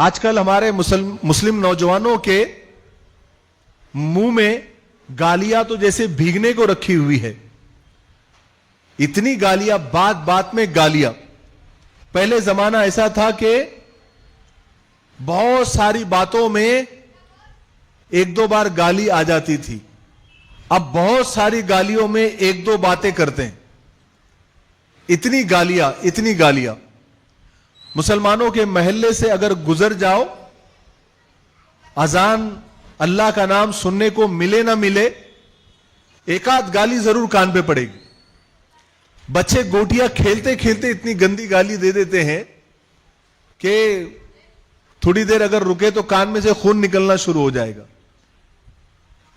آج کل ہمارے مسلم نوجوانوں کے منہ میں گالیاں تو جیسے بھیگنے کو رکھی ہوئی ہے. اتنی گالیاں, بات بات میں گالیاں. پہلے زمانہ ایسا تھا کہ بہت ساری باتوں میں ایک دو بار گالی آ جاتی تھی. اب بہت ساری گالیوں میں ایک دو باتیں کرتے ہیں. اتنی گالیاں, اتنی گالیاں. مسلمانوں کے محلے سے اگر گزر جاؤ, اذان اللہ کا نام سننے کو ملے نہ ملے, ایک آدھ گالی ضرور کان پہ پڑے گی. بچے گوٹیاں کھیلتے کھیلتے اتنی گندی گالی دے دیتے ہیں کہ تھوڑی دیر اگر رکے تو کان میں سے خون نکلنا شروع ہو جائے گا.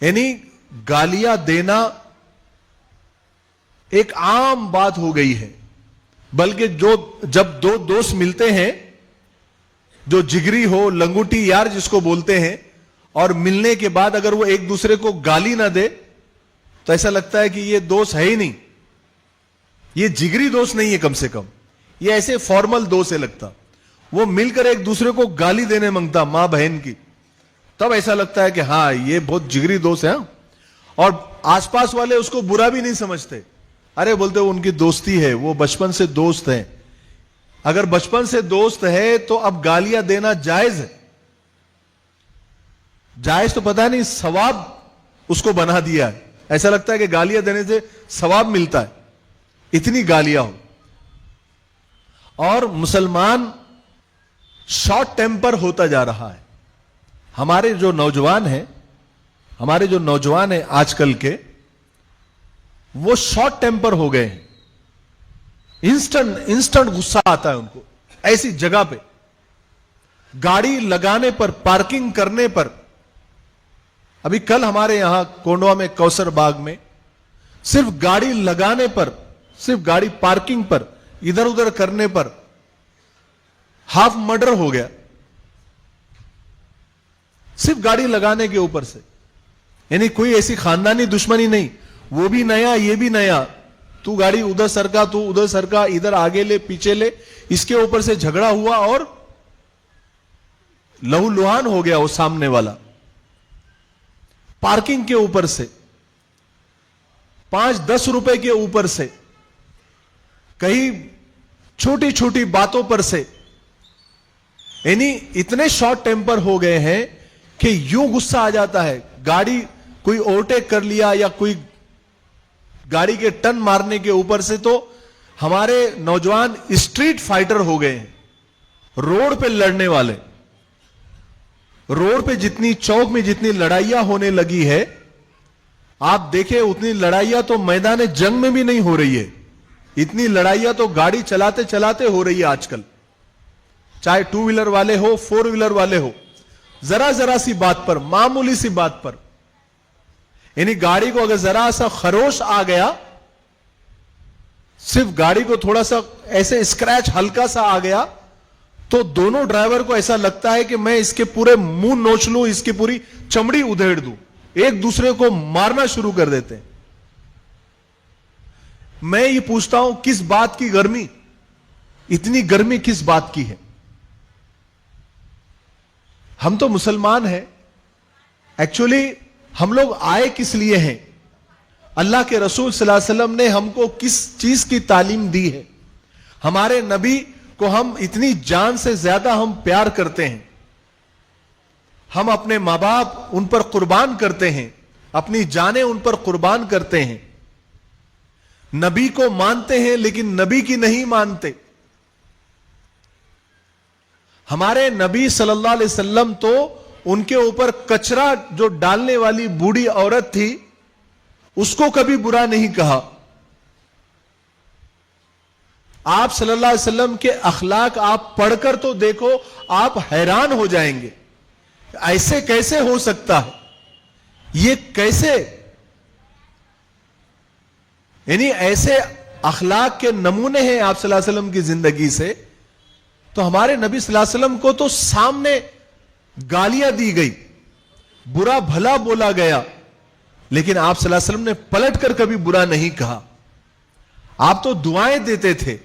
یعنی گالیاں دینا ایک عام بات ہو گئی ہے. بلکہ جب دو دوست ملتے ہیں, جو جگری ہو, لنگوٹی یار جس کو بولتے ہیں, اور ملنے کے بعد اگر وہ ایک دوسرے کو گالی نہ دے تو ایسا لگتا ہے کہ یہ دوست ہے ہی نہیں, یہ جگری دوست نہیں ہے. کم سے کم یہ ایسے فارمل دوست ہے لگتا. وہ مل کر ایک دوسرے کو گالی دینے منگتا ماں بہن کی, تب ایسا لگتا ہے کہ ہاں یہ بہت جگری دوست ہے. اور آس پاس والے اس کو برا بھی نہیں سمجھتے. ارے بولتے وہ ان کی دوستی ہے, وہ بچپن سے دوست ہیں. اگر بچپن سے دوست ہے تو اب گالیاں دینا جائز ہے. جائز تو پتہ نہیں, ثواب اس کو بنا دیا ہے. ایسا لگتا ہے کہ گالیاں دینے سے ثواب ملتا ہے, اتنی گالیاں ہو. اور مسلمان شارٹ ٹیمپر ہوتا جا رہا ہے. ہمارے جو نوجوان ہیں آج کل کے, وہ شارٹ ٹیمپر ہو گئے ہیں. انسٹنٹ غصہ آتا ہے ان کو ایسی جگہ پہ, گاڑی لگانے پر, پارکنگ کرنے پر. ابھی کل ہمارے یہاں کونڈوا میں کوثر باغ میں صرف گاڑی لگانے پر, صرف گاڑی پارکنگ پر, ادھر ادھر کرنے پر ہاف مرڈر ہو گیا. صرف گاڑی لگانے کے اوپر سے. یعنی کوئی ایسی خاندانی دشمنی نہیں, وہ بھی نیا یہ بھی نیا. تو گاڑی ادھر سرکا, تو ادھر سرکا, ادھر آگے لے پیچھے لے, اس کے اوپر سے جھگڑا ہوا اور لہو لہان ہو گیا وہ سامنے والا. پارکنگ کے اوپر سے, 5-10 روپے کے اوپر سے, کئی چھوٹی چھوٹی باتوں پر سے. یعنی اتنے شارٹ ٹیمپر ہو گئے ہیں کہ یوں غصہ آ جاتا ہے. گاڑی کوئی اوورٹیک کر لیا یا کوئی گاڑی کے ٹن مارنے کے اوپر سے, تو ہمارے نوجوان اسٹریٹ فائٹر ہو گئے ہیں, روڈ پہ لڑنے والے. روڈ پہ جتنی, چوک میں جتنی لڑائیاں ہونے لگی ہے, آپ دیکھیں اتنی لڑائیاں تو میدان جنگ میں بھی نہیں ہو رہی ہے. اتنی لڑائیاں تو گاڑی چلاتے چلاتے ہو رہی ہے آج کل. چاہے 2 ویلر والے ہو, 4 ویلر والے ہو, ذرا سی بات پر, معمولی سی بات پر. یعنی گاڑی کو اگر ذرا سا خروش آ گیا, صرف گاڑی کو تھوڑا سا ایسے اسکریچ ہلکا سا آ گیا, تو دونوں ڈرائیور کو ایسا لگتا ہے کہ میں اس کے پورے منہ نوچ لوں, اس کی پوری چمڑی ادھیڑ دوں. ایک دوسرے کو مارنا شروع کر دیتے ہیں. میں یہ پوچھتا ہوں, کس بات کی گرمی, اتنی گرمی کس بات کی ہے؟ ہم تو مسلمان ہیں. ایکچولی ہم لوگ آئے کس لیے ہیں؟ اللہ کے رسول صلی اللہ علیہ وسلم نے ہم کو کس چیز کی تعلیم دی ہے؟ ہمارے نبی کو ہم اتنی جان سے زیادہ ہم پیار کرتے ہیں. ہم اپنے ماں باپ ان پر قربان کرتے ہیں, اپنی جانیں ان پر قربان کرتے ہیں. نبی کو مانتے ہیں لیکن نبی کی نہیں مانتے. ہمارے نبی صلی اللہ علیہ وسلم تو ان کے اوپر کچرا جو ڈالنے والی بوڑھی عورت تھی, اس کو کبھی برا نہیں کہا. آپ صلی اللہ علیہ وسلم کے اخلاق آپ پڑھ کر تو دیکھو, آپ حیران ہو جائیں گے. ایسے کیسے ہو سکتا ہے, یہ کیسے؟ یعنی ایسے اخلاق کے نمونے ہیں آپ صلی اللہ علیہ وسلم کی زندگی سے. تو ہمارے نبی صلی اللہ علیہ وسلم کو تو سامنے گالیاں دی گئی, برا بھلا بولا گیا, لیکن آپ صلی اللہ علیہ وسلم نے پلٹ کر کبھی برا نہیں کہا. آپ تو دعائیں دیتے تھے.